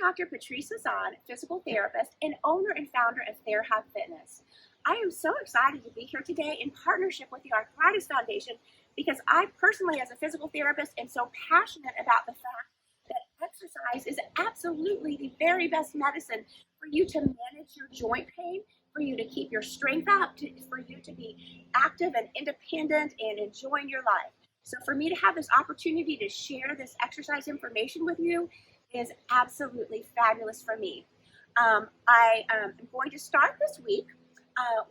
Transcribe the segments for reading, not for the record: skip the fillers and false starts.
Dr. Patrice Hassan, physical therapist and owner and founder of TherHab Fitness. I am so excited to be here today in partnership with the Arthritis Foundation because I personally, as a physical therapist, am so passionate about the fact that exercise is absolutely the very best medicine for you to manage your joint pain, for you to keep your strength up, for you to be active and independent and enjoying your life. So for me to have this opportunity to share this exercise information with you is absolutely fabulous for me. I am going to start this week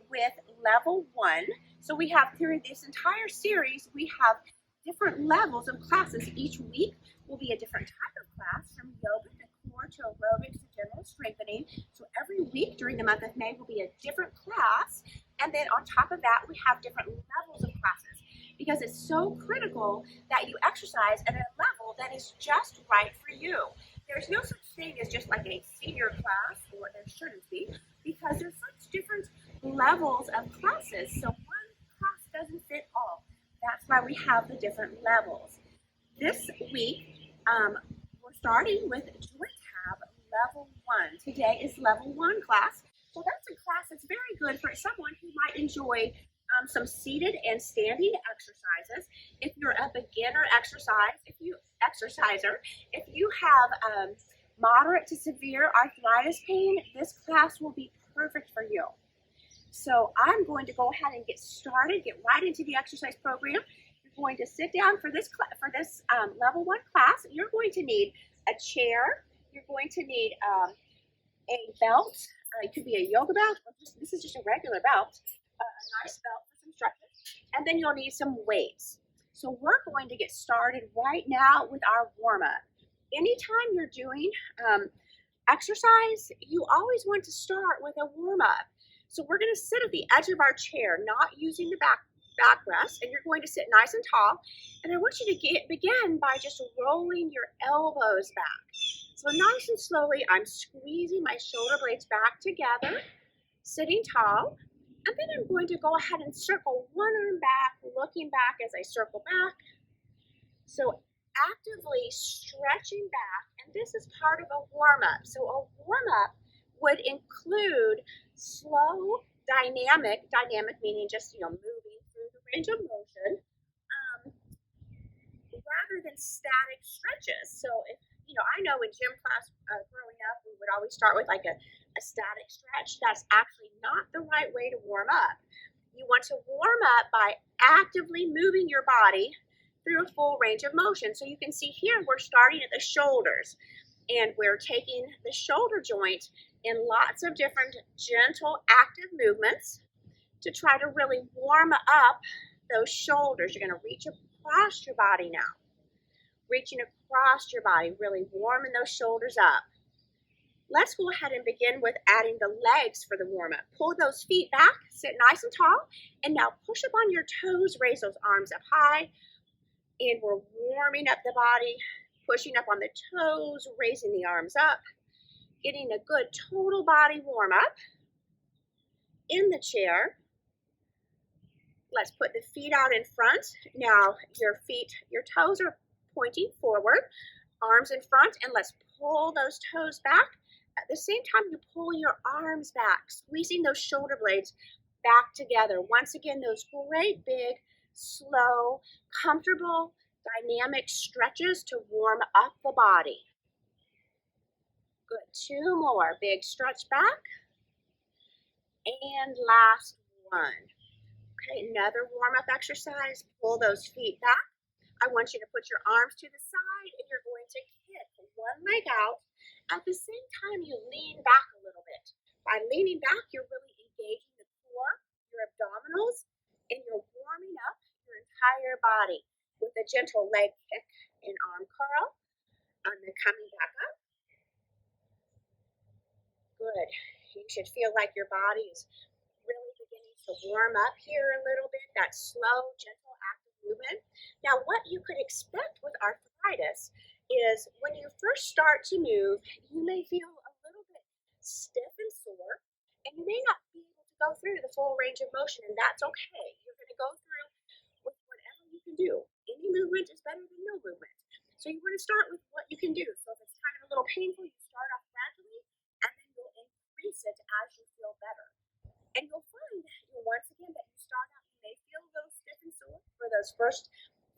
with level 1. So we have through this entire series, we have different levels of classes. Each week will be a different type of class, from yoga to core to aerobics to general strengthening. So every week during the month of May will be a different class. And then on top of that, we have different levels of classes, because it's so critical that you exercise at a level that is just right for you. There's no such thing as just like a senior class, or there shouldn't be, because there's such different levels of classes. So one class doesn't fit all. That's why we have the different levels. This week, we're starting with JointHab level 1. Today is level 1 class. So that's a class that's very good for someone who might enjoy some seated and standing exercises. If you're a beginner exerciser, if you have moderate to severe arthritis pain, this class will be perfect for you. So I'm going to go ahead and get started, get right into the exercise program. You're going to sit down for this level 1 class. You're going to need a chair. You're going to need a belt. It could be a yoga belt, or this is just a regular belt. A nice belt for some stretches, and then you'll need some weights. So we're going to get started right now with our warm-up. Anytime you're doing exercise, you always want to start with a warm-up. So we're going to sit at the edge of our chair, not using the backrest, and you're going to sit nice and tall. And I want you to begin by just rolling your elbows back. So nice and slowly, I'm squeezing my shoulder blades back together, sitting tall. And then I'm going to go ahead and circle one arm back, looking back as I circle back. So actively stretching back, and this is part of a warm-up. So a warm-up would include slow, dynamic meaning just, moving through the range of motion, rather than static stretches. So if, I know in gym class growing up, we would always start with like a static stretch. That's actually not the right way to warm up. You want to warm up by actively moving your body through a full range of motion. So you can see here, we're starting at the shoulders, and we're taking the shoulder joint in lots of different gentle, active movements to try to really warm up those shoulders. You're going to reach across your body now. Reaching across your body, really warming those shoulders up. Let's go ahead and begin with adding the legs for the warm-up. Pull those feet back, sit nice and tall, and now push up on your toes, raise those arms up high, and we're warming up the body, pushing up on the toes, raising the arms up, getting a good total body warm-up. In the chair, let's put the feet out in front. Now your toes are pointing forward, arms in front, and let's pull those toes back. At the same time, you pull your arms back, squeezing those shoulder blades back together. Once again, those great big, slow, comfortable, dynamic stretches to warm up the body. Good, 2 more. Big stretch back. And last one. Okay, another warm-up exercise. Pull those feet back. I want you to put your arms to the side, and you're going to kick one leg out. At the same time, you lean back a little bit. By leaning back, you're really engaging the core, your abdominals, and you're warming up your entire body with a gentle leg kick and arm curl. And then coming back up. Good. You should feel like your body is really beginning to warm up here a little bit. That slow, gentle, active movement. Now, what you could expect with arthritis is when you first start to move, you may feel a little bit stiff and sore, and you may not be able to go through the full range of motion, and that's okay. You're going to go through with whatever you can do. Any movement is better than no movement. So you want to start with what you can do. So if it's kind of a little painful, you start off those first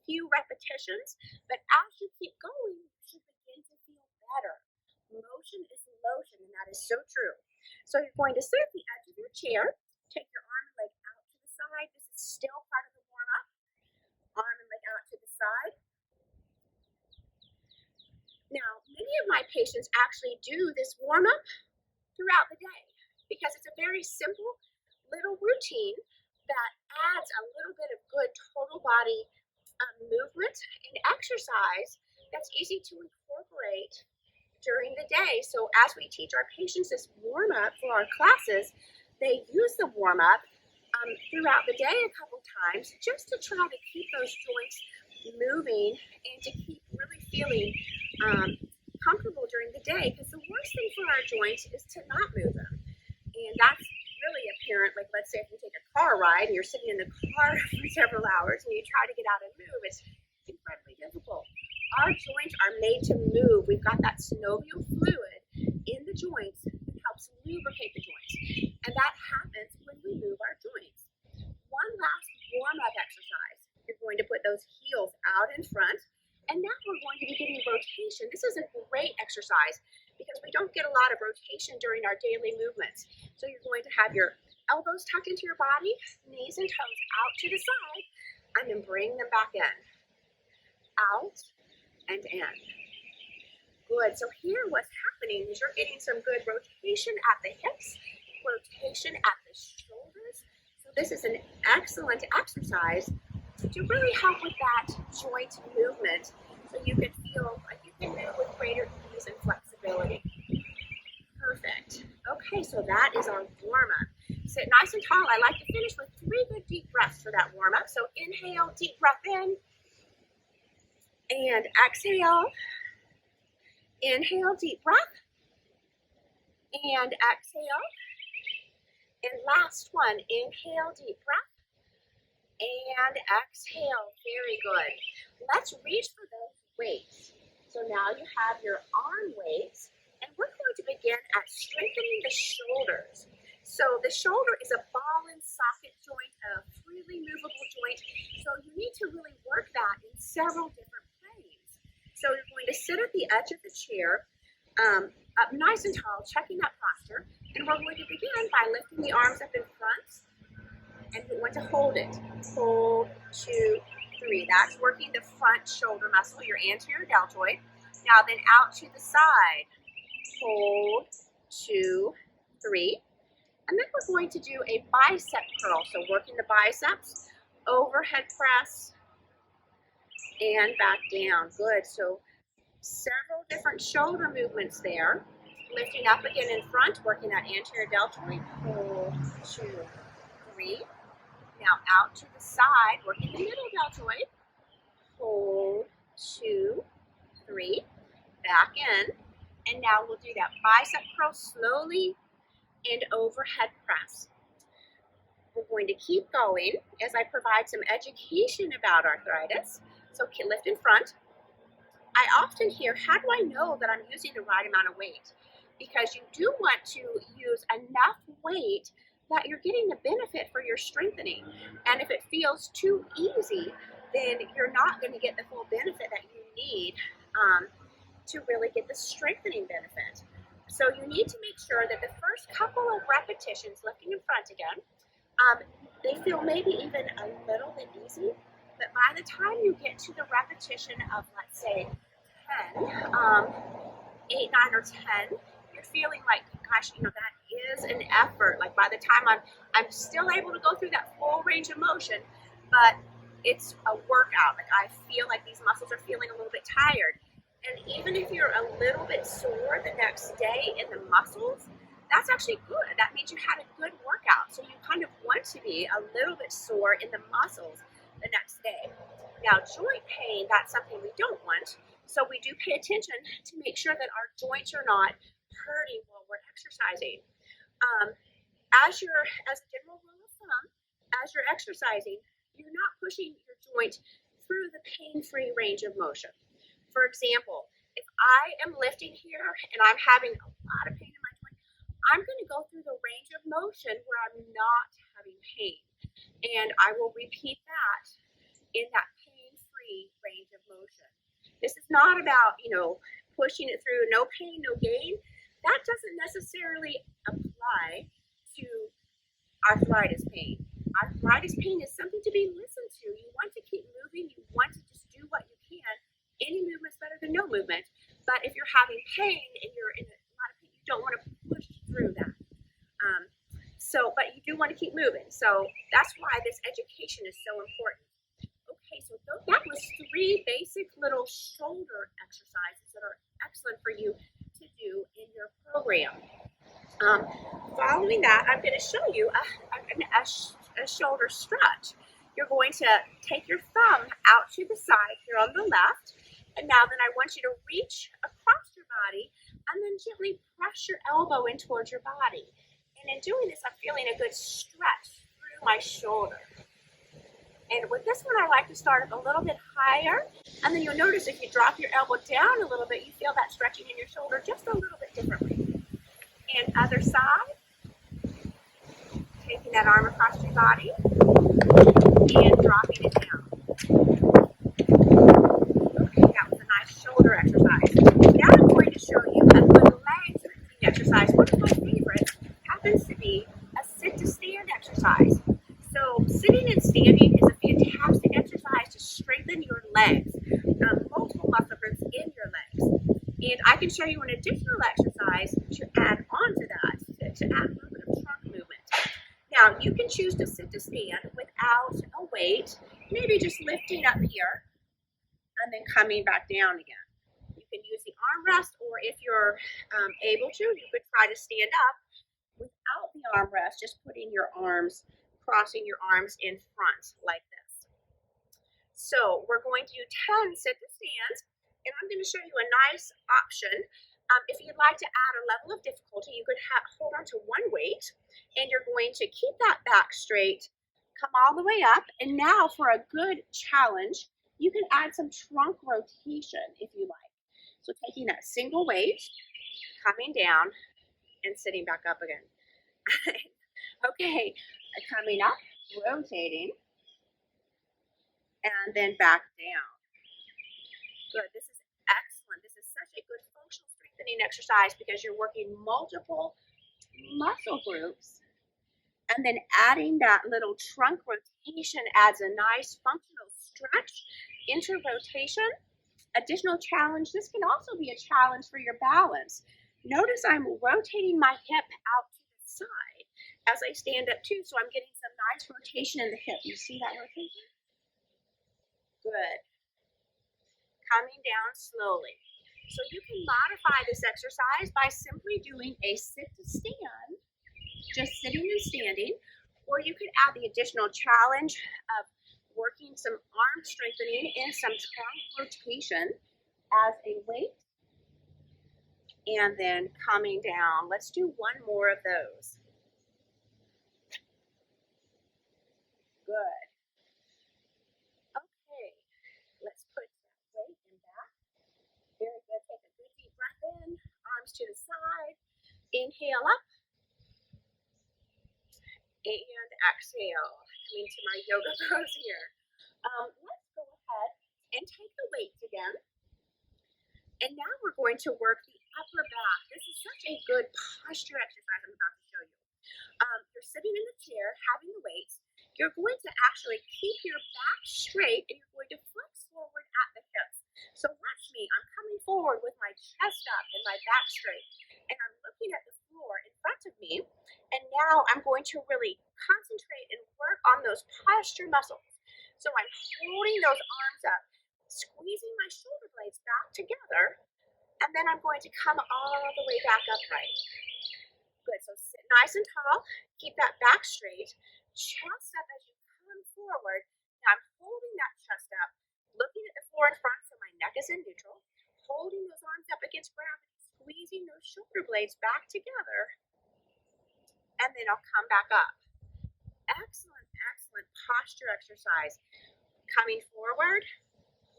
few repetitions, but as you keep going, you should begin to feel better. Motion is lotion, and that is so true. So you're going to sit at the edge of your chair, take your arm and leg out to the side. This is still part of the warm-up. Arm and leg out to the side. Now, many of my patients actually do this warm-up throughout the day because it's a very simple little routine that adds a little bit of good total body movement and exercise that's easy to incorporate during the day. So as we teach our patients this warm-up for our classes, they use the warm-up throughout the day a couple times just to try to keep those joints moving and to keep really feeling comfortable during the day, because the worst thing for our joints is to not move them. And that's really apparent, like let's say if you take a car ride and you're sitting in the car for several hours and you try to get out and move, it's incredibly difficult. Our joints are made to move. We've got that synovial fluid in the joints that helps lubricate the joints. And that happens when we move our joints. One last warm-up exercise. You're going to put those heels out in front. And now we're going to be getting rotation. This is a great exercise because we don't get a lot of rotation during our daily movements. So you're going to have your elbows tucked into your body, knees and toes out to the side, and then bring them back in. Out and in. Good. So here what's happening is you're getting some good rotation at the hips, rotation at the shoulders. So this is an excellent exercise to really help with that joint movement so you can feel like you can move with greater ease and flexibility. Perfect. Okay, so that is our warm-up. Sit nice and tall. I like to finish with 3 good deep breaths for that warm-up. So inhale, deep breath in, and exhale. Inhale, deep breath, and exhale. And last one, inhale, deep breath, and exhale. Very good. Let's reach for those weights. So now you have your arm weights, and we're going to begin at strengthening the shoulders. So the shoulder is a ball and socket joint, a freely movable joint. So you need to really work that in several different planes. So you're going to sit at the edge of the chair, up nice and tall, checking that posture. And we're going to begin by lifting the arms up in front. And we want to hold it. Hold, 2, 3. That's working the front shoulder muscle, your anterior deltoid. Now then out to the side. Hold, 2, 3. And then we're going to do a bicep curl. So working the biceps, overhead press, and back down. Good. So several different shoulder movements there. Lifting up again in front, working that anterior deltoid. Hold, 2, 3. Now out to the side, working the middle deltoid. Hold, 2, 3. Back in. And now we'll do that bicep curl slowly and overhead press. We're going to keep going as I provide some education about arthritis. So lift in front. I often hear, how do I know that I'm using the right amount of weight? Because you do want to use enough weight that you're getting the benefit for your strengthening. And if it feels too easy, then you're not going to get the full benefit that you need to really get the strengthening benefit. So you need to make sure that the first couple of repetitions, lifting in front again, they feel maybe even a little bit easy, but by the time you get to the repetition of, let's say, 10, 8, 9, or 10, you're feeling like, gosh, you know, that is an effort. Like by the time I'm still able to go through that full range of motion, but it's a workout. Like I feel like these muscles are feeling a little bit tired. And even if you're a little bit sore the next day in the muscles, that's actually good. That means you had a good workout. So you kind of want to be a little bit sore in the muscles the next day. Now, joint pain, that's something we don't want. So we do pay attention to make sure that our joints are not hurting while we're exercising. As a general rule of thumb, as you're exercising, you're not pushing your joint through the pain-free range of motion. For example, if I am lifting here and I'm having a lot of pain in my joint, I'm going to go through the range of motion where I'm not having pain. And I will repeat that in that pain-free range of motion. This is not about, pushing it through, no pain, no gain. That doesn't necessarily apply to arthritis pain. Arthritis pain is something to be listened to. You want to keep moving. You want to just do what you can. Any movement's better than no movement. But if you're having pain and you're in a lot of pain, you don't want to push through that. But you do want to keep moving. So that's why this education is so important. Okay, so that was 3 basic little shoulder exercises that are excellent for you to do in your program. Following that, I'm going to show you a shoulder stretch. You're going to take your thumb out to the side here on the left, and now then I want you to reach across your body and then gently press your elbow in towards your body. And in doing this, I'm feeling a good stretch through my shoulder. And with this one, I like to start up a little bit higher, and then you'll notice if you drop your elbow down a little bit, you feel that stretching in your shoulder just a little bit differently. And other side, taking that arm across your body and dropping it down. Okay, that was a nice shoulder exercise. Now I'm going to show you a good leg exercise. One of my favorites happens to be a sit-to-stand exercise. So sitting and standing is a fantastic exercise to strengthen your legs, multiple muscle groups in your legs. And I can show you an additional exercise to add on to that, to add a little bit of trunk movement. Now, you can choose to sit to stand without a weight, maybe just lifting up here and then coming back down again. You can use the armrest, or if you're able to, you could try to stand up without the armrest, just putting your arms, crossing your arms in front like this. So we're going to do 10 sit to stands, and I'm going to show you a nice option. If you'd like to add a level of difficulty, you could hold on to one weight, and you're going to keep that back straight, come all the way up, and now for a good challenge, you can add some trunk rotation if you like. So taking that single weight, coming down, and sitting back up again. Okay, coming up, rotating, and then back down. Good, this is excellent. This is such a good functional strengthening exercise because you're working multiple muscle groups, and then adding that little trunk rotation adds a nice functional stretch into rotation. Additional challenge, this can also be a challenge for your balance. Notice I'm rotating my hip out to the side as I stand up too, so I'm getting some nice rotation in the hip. You see that rotation? Good. Coming down slowly. So you can modify this exercise by simply doing a sit to stand, just sitting and standing, or you could add the additional challenge of working some arm strengthening and some trunk rotation as a weight, and then coming down. Let's do one more of those. Good. Okay, let's put that weight in back. Very good. Take a good deep breath in, arms to the side, inhale up, and exhale. Coming to my yoga pose here. Let's go ahead and take the weights again. And now we're going to work the upper back. This is such a good posture exercise I'm about to show you. You're sitting in the chair, having the weights. You're going to actually keep your back straight, and you're going to flex forward at the hips. So watch me. I'm coming forward with my chest up and my back straight, and I'm looking at the floor in front of me. And now I'm going to really concentrate and work on those posture muscles. So I'm holding those arms up, squeezing my shoulder blades back together, and then I'm going to come all the way back upright. Good, so sit nice and tall, keep that back straight, chest up as you come forward. Now I'm holding that chest up, looking at the floor in front so my neck is in neutral, holding those arms up against gravity, squeezing those shoulder blades back together, and then I'll come back up. Excellent, excellent posture exercise. Coming forward,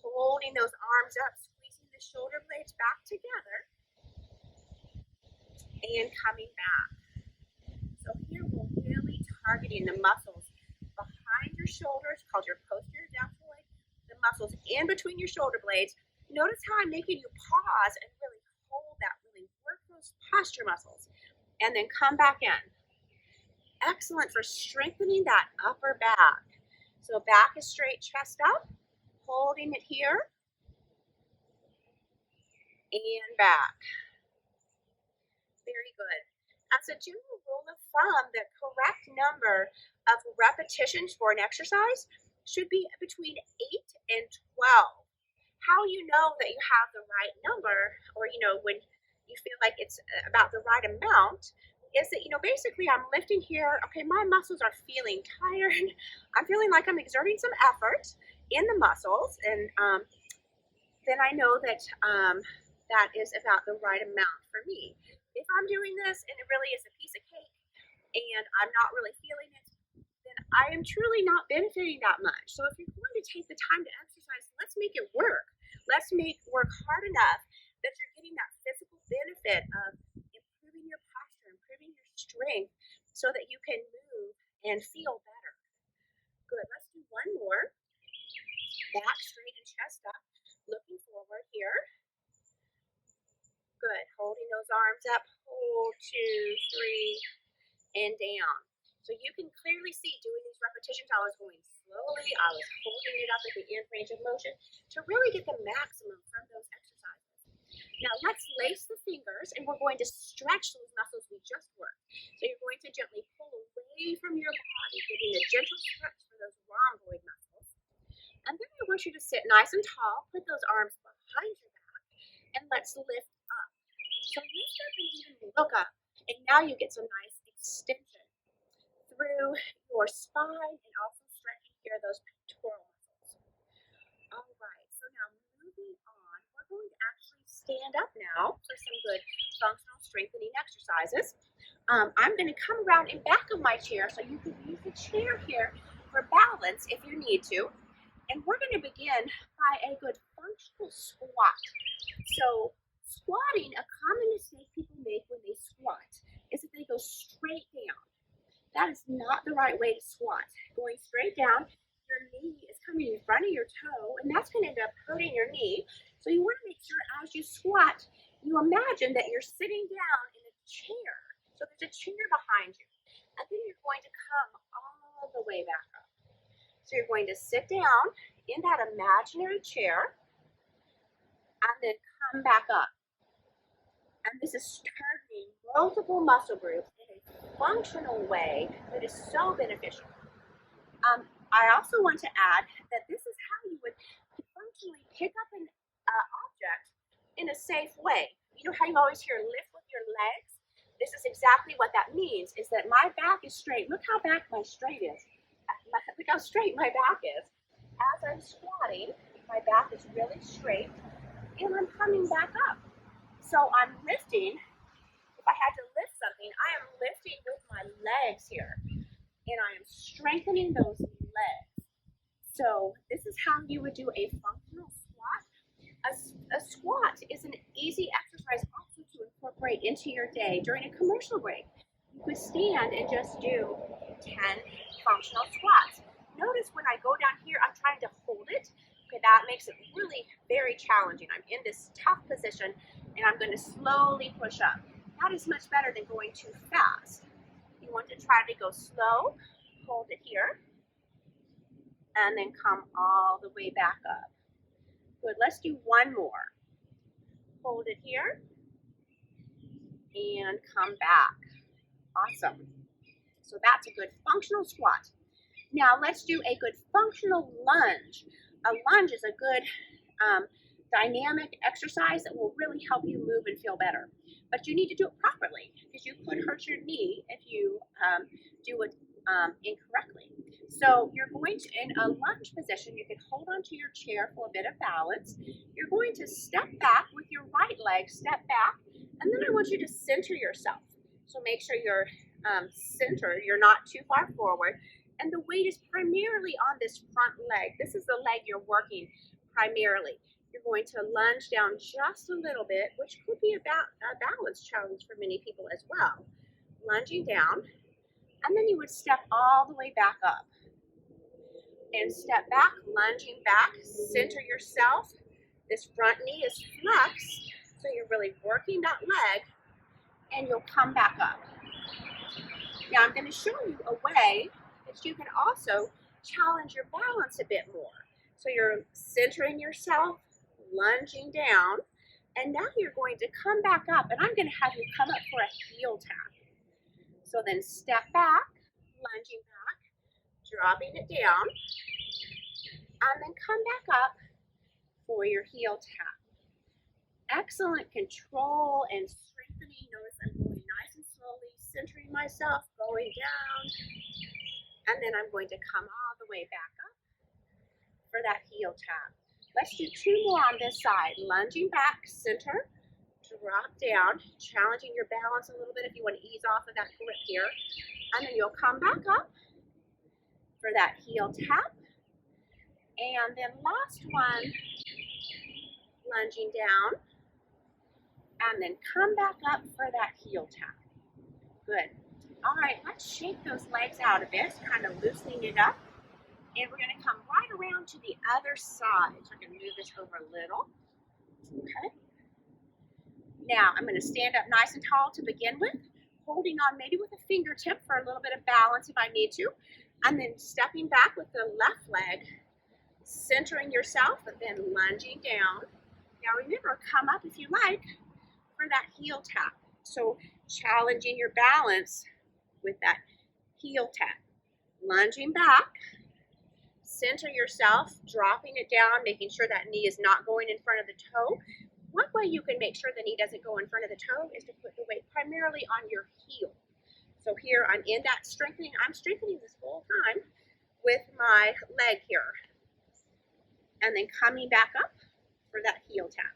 holding those arms up, squeezing the shoulder blades back together, and coming back. So here we're really targeting the muscles behind your shoulders, called your posterior deltoid, muscles in between your shoulder blades. Notice how I'm making you pause and really hold that, really work those posture muscles, and then come back in. Excellent for strengthening that upper back. So back is straight, chest up, holding it here, and back. Very good. As a general rule of thumb, the correct number of repetitions for an exercise should be between 8 and 12. How you know that you have the right number, or when you feel like it's about the right amount, is that basically I'm lifting here. Okay, my muscles are feeling tired. I'm feeling like I'm exerting some effort in the muscles, and then I know that that is about the right amount for me. If I'm doing this and it really is a piece of cake and I'm not really feeling it, then I am truly not benefiting that much. So if you're going to take the time to exercise, let's make it work. Let's make work hard enough that you're getting that physical benefit of improving your posture, improving your strength, so that you can move and feel better. Good. Let's do one more. Back straight and chest up. Looking forward here. Good. Holding those arms up. Hold, 2, 3, and down. So you can clearly see doing these repetitions, I was going slowly. I was holding it up at the end range of motion to really get the maximum from those exercises. Now let's lace the fingers, and we're going to stretch those muscles we just worked. So you're going to gently pull away from your body, getting a gentle stretch for those rhomboid muscles. And then I want you to sit nice and tall, put those arms behind your back, and let's lift up. So lift up and even look up, and now you get some nice extension through your spine and also stretching here those pectoral muscles. All right, so now moving on, we're going to actually stand up now for some good functional strengthening exercises. I'm going to come around in back of my chair, so you can use the chair here for balance if you need to. And we're going to begin by a good functional squat. So squatting, a common mistake people make when they squat is that they go straight down. That is not the right way to squat. Going straight down, your knee is coming in front of your toe, and that's going to end up hurting your knee. So you want to make sure as you squat, you imagine that you're sitting down in a chair. So there's a chair behind you. And then you're going to come all the way back up. So you're going to sit down in that imaginary chair and then come back up. And this is targeting multiple muscle groups in a functional way that is so beneficial. I also want to add that this is how you would functionally pick up an object in a safe way. You know how you always hear lift with your legs? This is exactly what that means, is that my back is straight. Look how back my straight is. Look how straight my back is. As I'm squatting, my back is really straight, and I'm coming back up. So I'm lifting. If I had to lift something, I am lifting with my legs here, and I am strengthening those legs. So this is how you would do a functional squat. A squat is an easy exercise also to incorporate into your day during a commercial break. You could stand and just do 10 functional squats. Notice when I go down here, I'm trying to hold it. Okay, that makes it really very challenging. I'm in this tough position, and I'm going to slowly push up. That is much better than going too fast. You want to try to go slow, hold it here, and then come all the way back up. Good, let's do one more. Hold it here, and come back. Awesome. So that's a good functional squat. Now let's do a good functional lunge. A lunge is a good dynamic exercise that will really help you move and feel better. But you need to do it properly, because you could hurt your knee if you do it incorrectly. So you're going to, in a lunge position, you can hold onto your chair for a bit of balance. You're going to step back with your right leg, step back, and then I want you to center yourself. So make sure you're centered, you're not too far forward, and the weight is primarily on this front leg. This is the leg you're working primarily. You're going to lunge down just a little bit, which could be about a balance challenge for many people as well. Lunging down, and then you would step all the way back up. and step back, lunging back, center yourself. This front knee is flexed, so you're really working that leg, and you'll come back up. Now I'm going to show you a way that you can also challenge your balance a bit more. So you're centering yourself, lunging down, and now you're going to come back up, and I'm going to have you come up for a heel tap. So then step back, lunging back, dropping it down, and then come back up for your heel tap. Excellent control and strengthening. Notice I'm going nice and slowly, centering myself, going down, and then I'm going to come all the way back up for that heel tap. Let's do 2 more on this side. Lunging back, center, drop down, challenging your balance a little bit if you want to ease off of that grip here. And then you'll come back up for that heel tap. And then last one, lunging down, and then come back up for that heel tap. Good. All right, let's shake those legs out a bit, kind of loosening it up. And we're going to come right around to the other side. So I'm going to move this over a little. Okay. Now I'm going to stand up nice and tall to begin with, holding on maybe with a fingertip for a little bit of balance if I need to. And then stepping back with the left leg, centering yourself, and then lunging down. Now remember, come up if you like for that heel tap. So challenging your balance with that heel tap. Lunging back, center yourself, dropping it down, making sure that knee is not going in front of the toe. One way you can make sure the knee doesn't go in front of the toe is to put the weight primarily on your heel. So here I'm in that strengthening. I'm strengthening this whole time with my leg here. And then coming back up for that heel tap.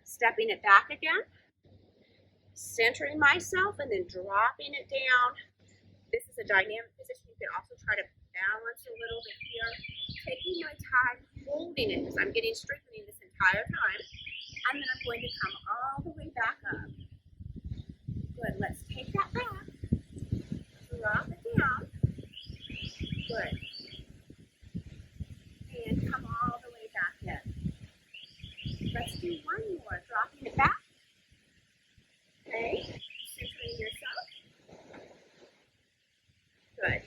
Stepping it back again. Centering myself and then dropping it down. This is a dynamic position. You can also try to balance a little bit here. Taking my time, holding it because I'm getting strengthening this entire time. And then I'm going to come all the way back up. Good. Let's take that back. Drop it down. Good. And come all the way back in. Let's do one more. Dropping it back. Okay. Centering yourself. Good.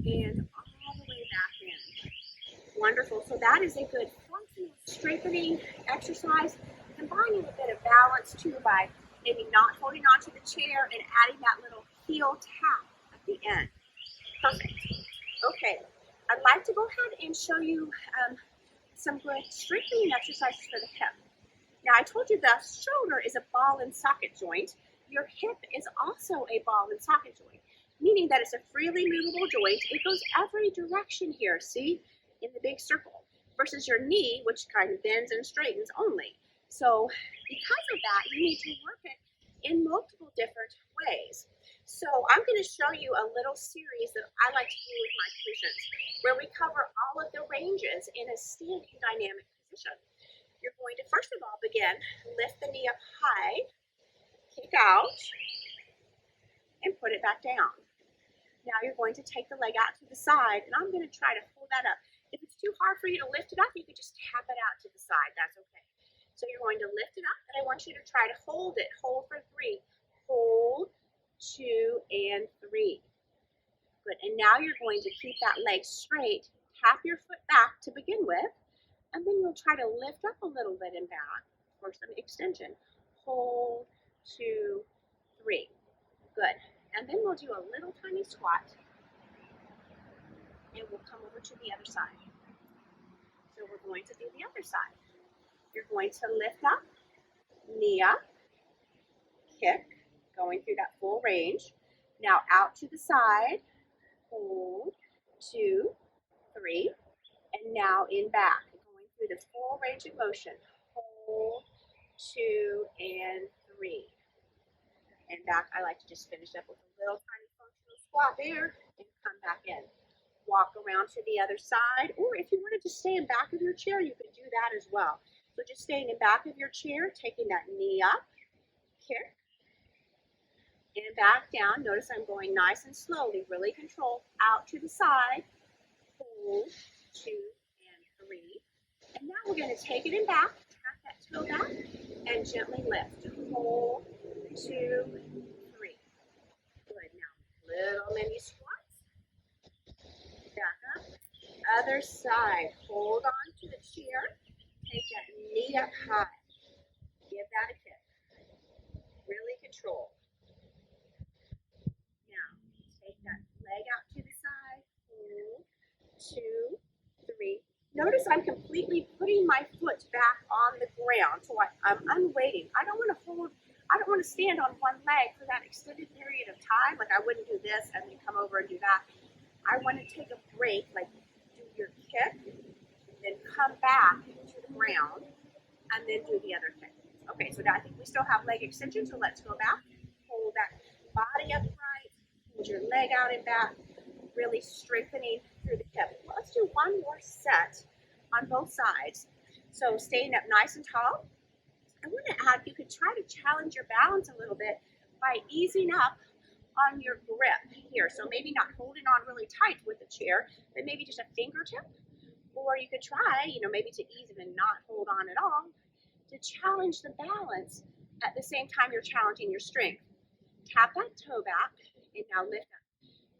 And all the way back in. Wonderful. So that is a good functional strengthening exercise. Combining a bit of balance too by maybe not holding onto the chair and adding that little heel tap at the end. Perfect. Okay. I'd like to go ahead and show you some good strengthening exercises for the hip. Now I told you the shoulder is a ball and socket joint. Your hip is also a ball and socket joint, meaning that it's a freely movable joint. It goes every direction here, see, in the big circle, versus your knee, which kind of bends and straightens only. So because of that, you need to work it in multiple different ways. So I'm going to show you a little series that I like to do with my patients where we cover all of the ranges in a standing dynamic position. You're going to first of all begin, lift the knee up high, kick out, and put it back down. Now you're going to take the leg out to the side, and I'm going to try to pull that up. If it's too hard for you to lift it up, you can just tap it out to the side. That's okay. So you're going to lift it up, and I want you to try to hold it. Hold for 3. Hold, 2, and 3. Good. And now you're going to keep that leg straight. Tap your foot back to begin with, and then you'll try to lift up a little bit and back for some extension. Hold, 2, 3. Good. And then we'll do a little tiny squat, and we'll come over to the other side. So we're going to do the other side. You're going to lift up, knee up, kick, going through that full range. Now out to the side, hold, 2, 3, and now in back, going through the full range of motion. Hold, 2, and 3. And back, I like to just finish up with a little tiny functional squat there and come back in. Walk around to the other side, or if you wanted to stay in back of your chair, you could do that as well. So just staying in back of your chair, taking that knee up, kick, and back down. Notice I'm going nice and slowly, really controlled, out to the side, hold, hold, 2, and 3. And now we're going to take it in back, tap that toe back, and gently lift. Hold, 2, 3. Good. Now, little mini squats. Back up. Other side. Hold on to the chair. Take that knee up high. Give that a kick. Really control. Now, take that leg out to the side. Hold, 2, 3. Notice I'm completely putting my foot back on the ground, so I'm unweighting. I don't want to hold, I don't want to stand on one leg for that extended period of time. Like I wouldn't do this and then come over and do that. I want to take a break, like do your kick, then come back to the ground, and then do the other kick. Okay, so now I think we still have leg extension, so let's go back. Hold that body upright, hold your leg out and back, really strengthening through the hip. Let's do one more set on both sides. So staying up nice and tall. I want to add, you could try to challenge your balance a little bit by easing up on your grip here. So maybe not holding on really tight with the chair, but maybe just a fingertip. Or you could try, maybe to ease it and not hold on at all, to challenge the balance at the same time you're challenging your strength. Tap that toe back and now lift up.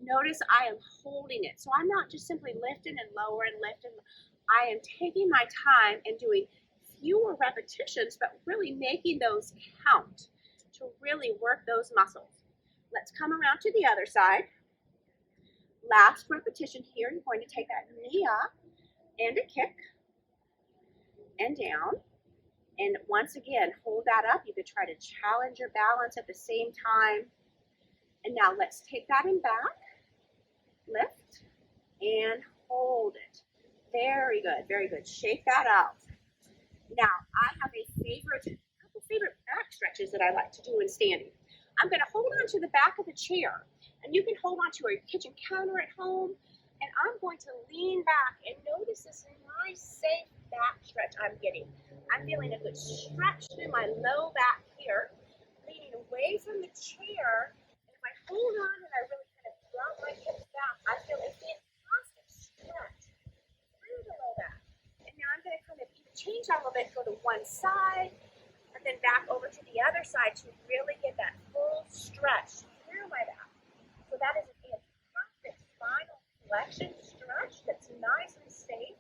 Notice I am holding it. So I'm not just simply lifting and lower and lifting. I am taking my time and doing fewer repetitions, but really making those count to really work those muscles. Let's come around to the other side. Last repetition here. You're going to take that knee up and a kick and down. And once again, hold that up. You could try to challenge your balance at the same time. And now let's take that in back. Lift and hold it. Very good, very good. Shake that out. Now, I have a couple favorite back stretches that I like to do in standing. I'm going to hold on to the back of the chair, and you can hold on to your kitchen counter at home, and I'm going to lean back and notice this nice, safe back stretch I'm getting. I'm feeling a good stretch through my low back here, leaning away from the chair, and if I hold on and I really kind of drop my hips back, I feel a fantastic stretch through the low back. And now I'm going to kind of change that a little bit, go to one side, and then back over to the other side to really get that full stretch through my back. So that is a fantastic spinal flexion stretch that's nice and safe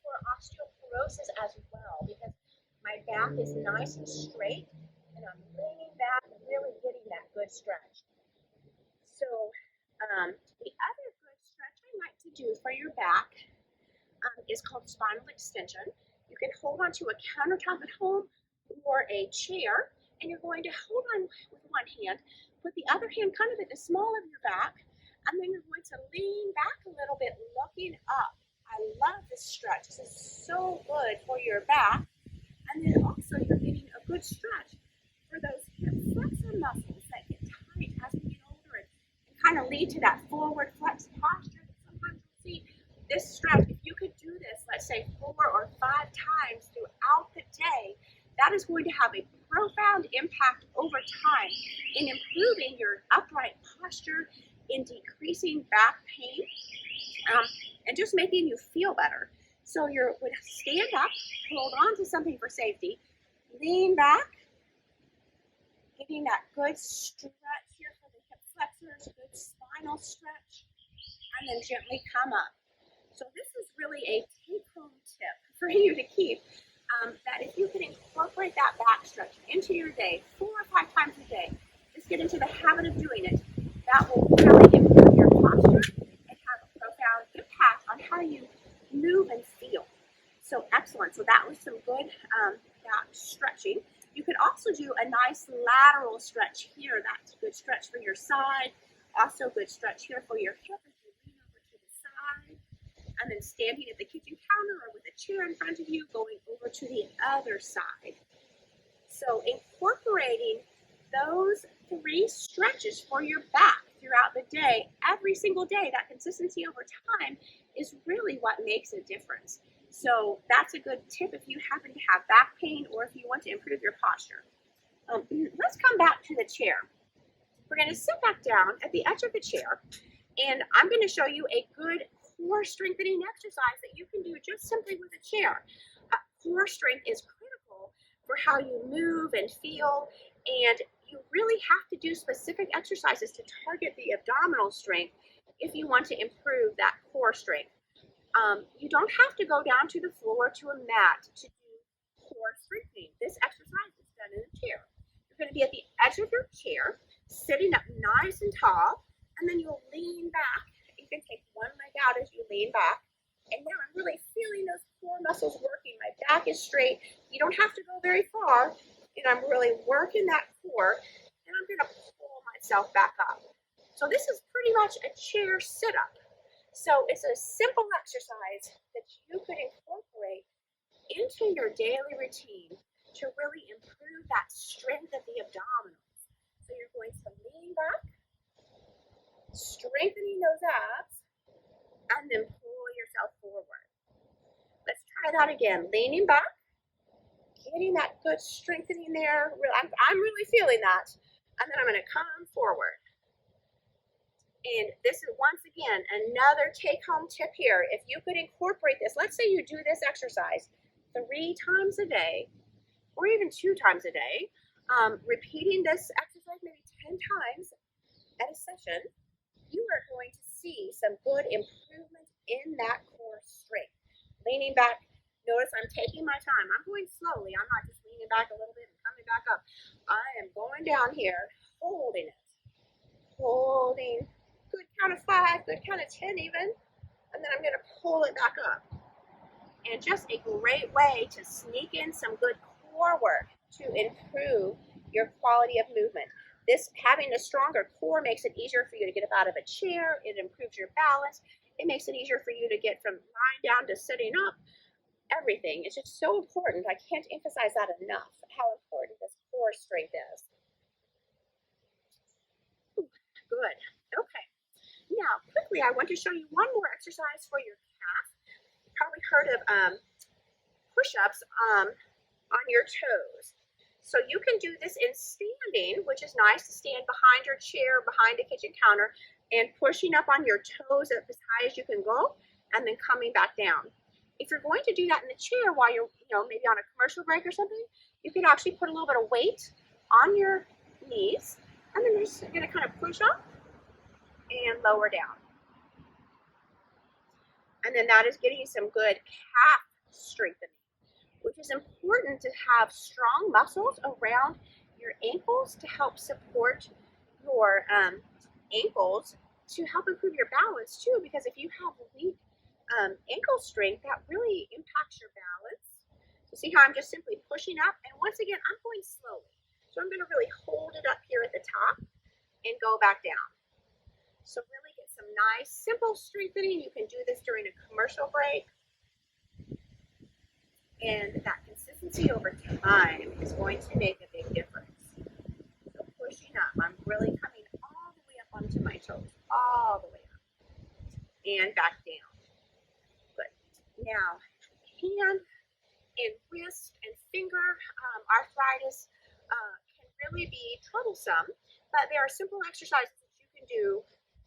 for osteoporosis as well, because my back is nice and straight, and I'm leaning back and really getting that good stretch. So the other good stretch I like to do for your back is called Spinal Extension. You can hold onto a countertop at home or a chair, and you're going to hold on with one hand, put the other hand kind of at the small of your back, and then you're going to lean back a little bit, looking up. I love this stretch. This is so good for your back. And then also you're getting a good stretch for those hip flexor muscles that get tight as we get older and kind of lead to that forward flex posture that sometimes you'll see. This stretch, if you could do this, let's say 4 or 5 times throughout the day, that is going to have a profound impact over time in improving your upright posture, in decreasing back pain, and just making you feel better. So you would stand up, hold on to something for safety, lean back, getting that good stretch here for the hip flexors, good spinal stretch, and then gently come up. So this is really a take-home tip for you to keep, that if you can incorporate that back stretch into your day 4 or 5 times a day, just get into the habit of doing it, that will really improve your posture and have a profound impact on how you move and feel. So excellent. So that was some good back stretching. You could also do a nice lateral stretch here. That's a good stretch for your side. Also good stretch here for your hip as you lean over to the side. And then standing at the kitchen counter or with a chair in front of you, going over to the other side. So incorporating those 3 stretches for your back throughout the day, every single day, that consistency over time is really what makes a difference. So that's a good tip if you happen to have back pain or if you want to improve your posture. Let's come back to the chair. We're going to sit back down at the edge of the chair, and I'm going to show you a good core strengthening exercise that you can do just simply with a chair. Core strength is critical for how you move and feel, and you really have to do specific exercises to target the abdominal strength if you want to improve that core strength. You don't have to go down to the floor to a mat to do core strengthening. This exercise is done in a chair. You're going to be at the edge of your chair, sitting up nice and tall, and then you'll lean back. You can take one leg out as you lean back. And now I'm really feeling those core muscles working. My back is straight. You don't have to go very far. And I'm really working that core. And I'm going to pull myself back up. So this is pretty much a chair sit-up. So it's a simple exercise that you could incorporate into your daily routine to really improve that strength of the abdominals. So you're going to lean back, strengthening those abs, and then pull yourself forward. Let's try that again. Leaning back, getting that good strengthening there. I'm really feeling that. And then I'm going to come forward. And this is, once again, another take-home tip here. If you could incorporate this, let's say you do this exercise 3 times a day, or even 2 times a day, repeating this exercise maybe 10 times at a session, you are going to see some good improvement in that core strength. Leaning back, notice I'm taking my time. I'm going slowly. I'm not just leaning back a little bit and coming back up. I am going down here, holding it. Holding. Good count of 5, good count of 10 even. And then I'm going to pull it back up. And just a great way to sneak in some good core work to improve your quality of movement. This, having a stronger core, makes it easier for you to get up out of a chair. It improves your balance. It makes it easier for you to get from lying down to sitting up. Everything. It's just so important. I can't emphasize that enough, how important this core strength is. Ooh, good. Okay. Now, quickly, I want to show you one more exercise for your calf. You've probably heard of push-ups on your toes. So you can do this in standing, which is nice to stand behind your chair, behind the kitchen counter, and pushing up on your toes as high as you can go, and then coming back down. If you're going to do that in the chair while you're, maybe on a commercial break or something, you can actually put a little bit of weight on your knees, and then you're just going to kind of push up and lower down. And then that is getting some good calf strengthening, which is important to have strong muscles around your ankles to help support your ankles, to help improve your balance too, because if you have weak ankle strength, that really impacts your balance. So see how I'm just simply pushing up, and once again, I'm going slowly. So I'm going to really hold it up here at the top and go back down. So really get some nice, simple strengthening. You can do this during a commercial break. And that consistency over time is going to make a big difference. So pushing up, I'm really coming all the way up onto my toes, all the way up, and back down. Good. Now, hand and wrist and finger arthritis can really be troublesome, but there are simple exercises that you can do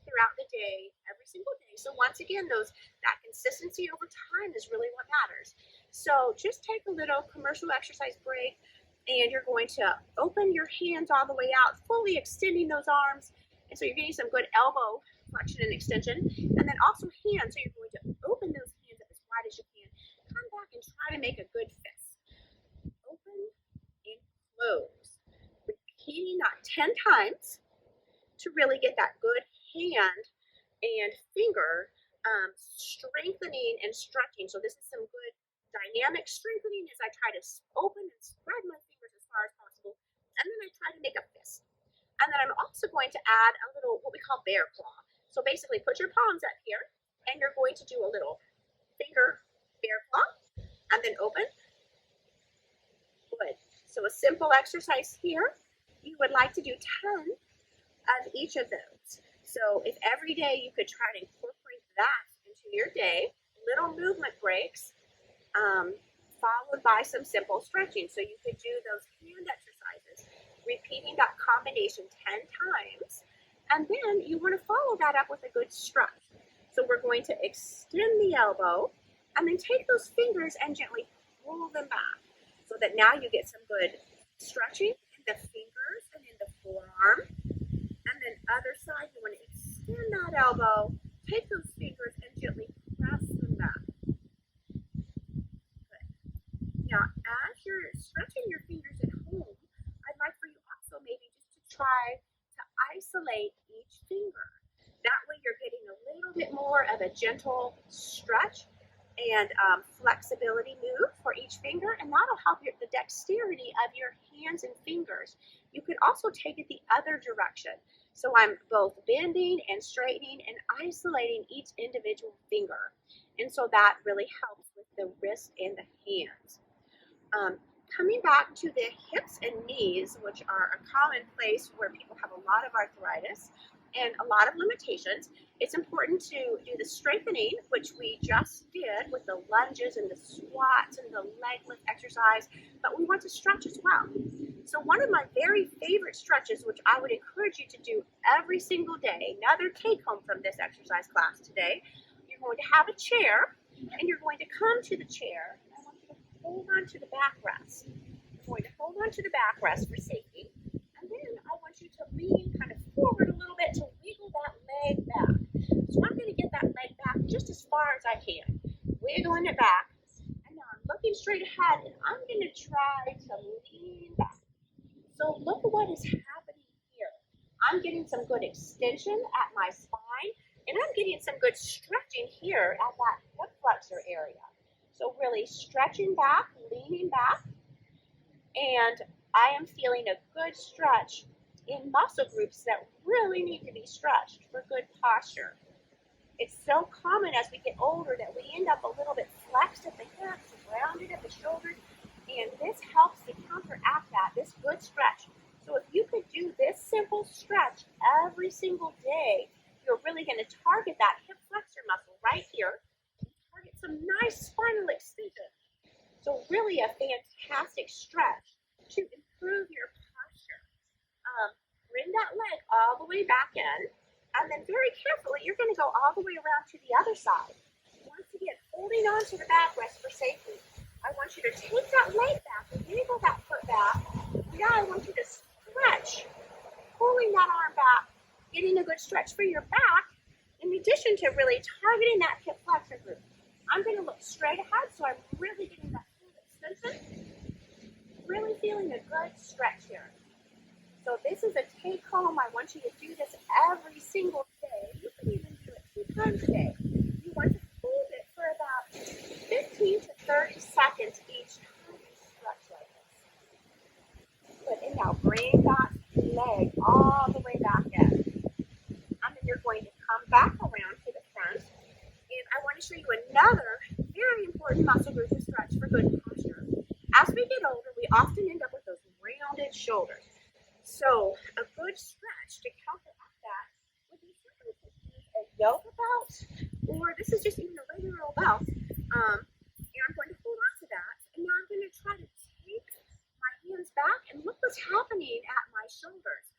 throughout the day, every single day. So once again, that consistency over time is really what matters. So just take a little commercial exercise break, and you're going to open your hands all the way out, fully extending those arms. And so you're getting some good elbow flexion and extension, and then also hands. So you're going to open those hands up as wide as you can. Come back and try to make a good fist. Open and close. Repeating that 10 times to really get that good hand and finger strengthening and stretching. So this is some good dynamic strengthening as I try to open and spread my fingers as far as possible, and then I try to make a fist. And then I'm also going to add a little what we call bear claw. So basically put your palms up here, and you're going to do a little finger bear claw, and then open. Good. So a simple exercise here. You would like to do 10 of each of those. So if every day you could try to incorporate that into your day, little movement breaks, followed by some simple stretching. So you could do those hand exercises, repeating that combination 10 times, and then you want to follow that up with a good stretch. So we're going to extend the elbow and then take those fingers and gently pull them back so that now you get some good stretching in the fingers and in the forearm. And then other side, you want to extend that elbow, take those fingers and gently press them back. Good. Now, as you're stretching your fingers at home, I'd like for you also maybe just to try to isolate each finger. That way you're getting a little bit more of a gentle stretch and flexibility move for each finger, and that'll help the dexterity of your hands and fingers. You can also take it the other direction. So I'm both bending and straightening and isolating each individual finger. And so that really helps with the wrist and the hands. Coming back to the hips and knees, which are a common place where people have a lot of arthritis and a lot of limitations, it's important to do the strengthening, which we just did with the lunges and the squats and the leg lift exercise, but we want to stretch as well. So one of my very favorite stretches, which I would encourage you to do every single day, another take home from this exercise class today, you're going to have a chair and you're going to come to the chair. I want you to hold on to the backrest. You're going to hold on to the backrest for safety. And then I want you to lean kind of forward a little bit to wiggle that leg back. So I'm going to get that leg back just as far as I can. Wiggling it back. And now I'm looking straight ahead and I'm going to try to lean back. So look at what is happening here. I'm getting some good extension at my spine and I'm getting some good stretching here at that hip flexor area. So really stretching back, leaning back, and I am feeling a good stretch in muscle groups that really need to be stretched for good posture. It's so common as we get older that we end up a little bit flexed at the hips, rounded at the shoulders, and this helps to counteract that, this good stretch. So if you could do this simple stretch every single day, you're really going to target that hip flexor muscle right here, target some nice spinal extension. So really a fantastic stretch to improve your posture. Bring that leg all the way back in, and then very carefully, you're going to go all the way around to the other side. Once again, holding on to the backrest for safety. I want you to take that leg back, wiggle that foot back. Now I want you to stretch, pulling that arm back, getting a good stretch for your back, in addition to really targeting that hip flexor group. I'm going to look straight ahead, so I'm really getting that full extension. Really feeling a good stretch here. So this is a take home. I want you to do this every single day. You can even do it 2 times a day. You want to hold it for about 15 to 30 seconds each time you stretch like this. Good. And now bring that leg all the way back in. And then you're going to come back around to the front. And I want to show you another very important muscle group to stretch for good posture. As we get older, we often end up with those rounded shoulders. So a good stretch to counteract that would be simply to use a yoga belt, or this is just even a regular old belt. And I'm going to hold on to that. And now I'm going to try to take my hands back and look what's happening at my shoulders.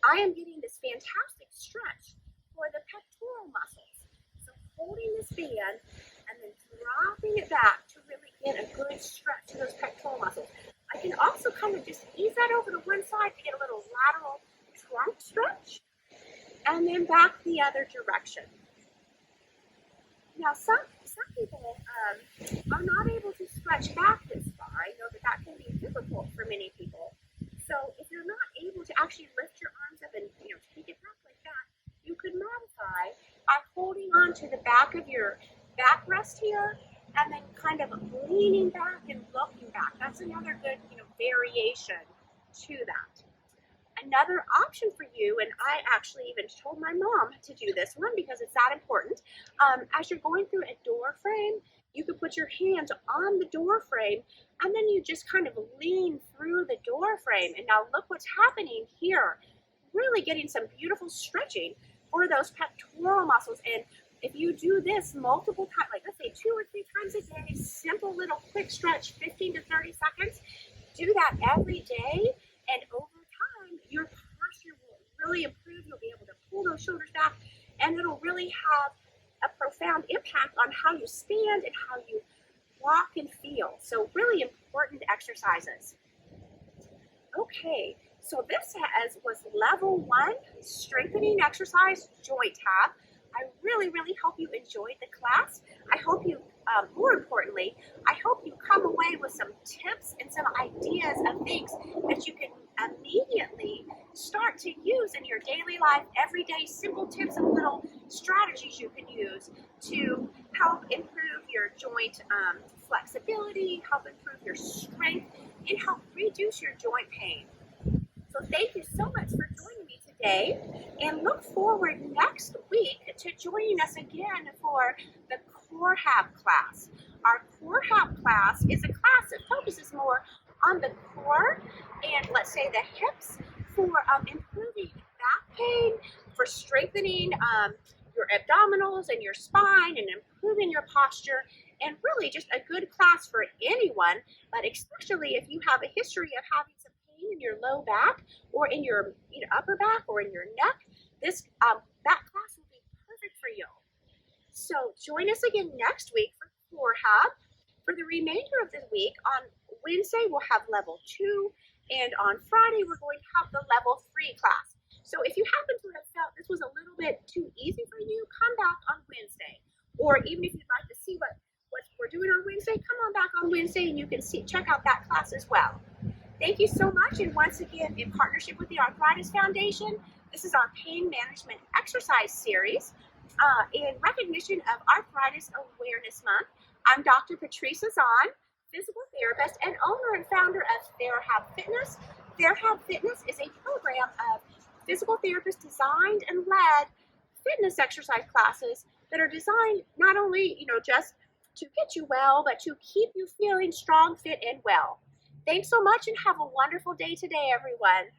I am getting this fantastic stretch for the pectoral muscles. So holding this band and then dropping it back to really get a good stretch to those pectoral muscles. I can also kind of just ease that over to one side to get a little lateral trunk stretch, and then back the other direction. Now, some people are not able to stretch back this far. I know that can be difficult for many people. So if you're not able to actually lift your arms up and take it back like that, you could modify by holding on to the back of your backrest here, and then kind of leaning back and looking back. That's another good, variation to that. Another option for you, and I actually even told my mom to do this one because it's that important. As you're going through a door frame, you could put your hands on the door frame, and then you just kind of lean through the door frame. And now look what's happening here. Really getting some beautiful stretching for those pectoral muscles. And if you do this multiple times, like let's say 2 or 3 times a day, simple little quick stretch, 15 to 30 seconds, do that every day, and over time, your posture will really improve. You'll be able to pull those shoulders back, and it'll really have a how you stand and how you walk and feel. So really important exercises. Okay, so this was level 1 strengthening exercise, JointHab. I really hope you enjoyed the class. I hope you, more importantly, I hope you come away with some tips and some ideas of things that you can immediately start to use in your daily life, everyday simple tips and little strategies you can use to help improve your joint flexibility, help improve your strength, and help reduce your joint pain. So thank you so much for joining me today, and look forward next week to joining us again for the TherHab class. Our TherHab class is a class that focuses more on the core and, let's say, the hips for improving back pain, for strengthening your abdominals and your spine and improving your posture, and really just a good class for anyone, but especially if you have a history of having some pain in your low back or in your upper back or in your neck. This that class will be perfect for you. So join us again next week for TherHab. For the remainder of the week, on Wednesday we'll have level 2, and on Friday we're going to have the level 3 class. So if you happen to have felt this was a little bit too easy for you, come back on Wednesday. Or even if you'd like to see what we're doing on Wednesday, come on back on Wednesday and you can check out that class as well. Thank you so much, and once again, in partnership with the Arthritis Foundation, this is our pain management exercise series in recognition of Arthritis Awareness Month. I'm Dr. Patricia Zahn, physical therapist and owner and founder of TherHab Fitness. TherHab Fitness is a program of physical therapists designed and led fitness exercise classes that are designed not only, just to get you well, but to keep you feeling strong, fit, and well. Thanks so much, and have a wonderful day today, everyone.